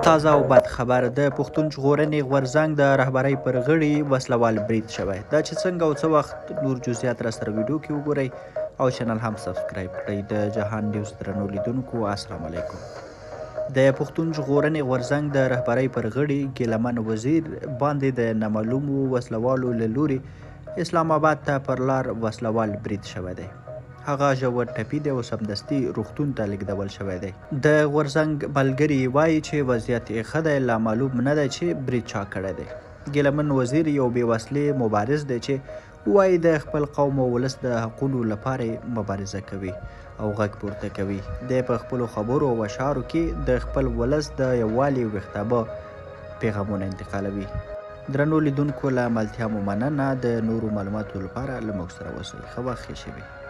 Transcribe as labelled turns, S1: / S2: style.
S1: تازه او بد خبر د پښتون ژغورنې غورځنګ د رهبرۍ پر غړي وسلوال برید شوی. دا چې څنګه او څه وخت نور جزئیات را سره ویډیو کې وګورئ او چینل هم سبسکرایب کړئ. د جهان نیوز درنو لیدونکو السلام علیکم. د پښتون ژغورنې غورځنګ د رهبرۍ پر غړي ګیلمن وزیر باندې د نامعلومو وسلوالو له لوري اسلام آباد ته پر لار وسلوال برید شوی دی. هغه ژور ټپي دی او سمدستي روغتون ته لیږدول شوی دی. د غورځنګ ملګري وایي چې وضعیت یې ښه دی، لا معلوم نه دی چې برید چا کړی دی. ګیلمن وزیر یو بې وسلې مبارز دی چې وایي د خپل قوم او ولس د حقونو لپاره مبارزه کوي او غږ پورته کوي. دی په خپلو خبرو او اشعارو کې د خپل ولس د یووالي او ویښتابه پیغامونه انتقالوي. درنو لیدونکو له ملتیا مو مننه. د نورو معلوماتو لپاره له موږ سره اوسئ. ښه وخت ښه شي.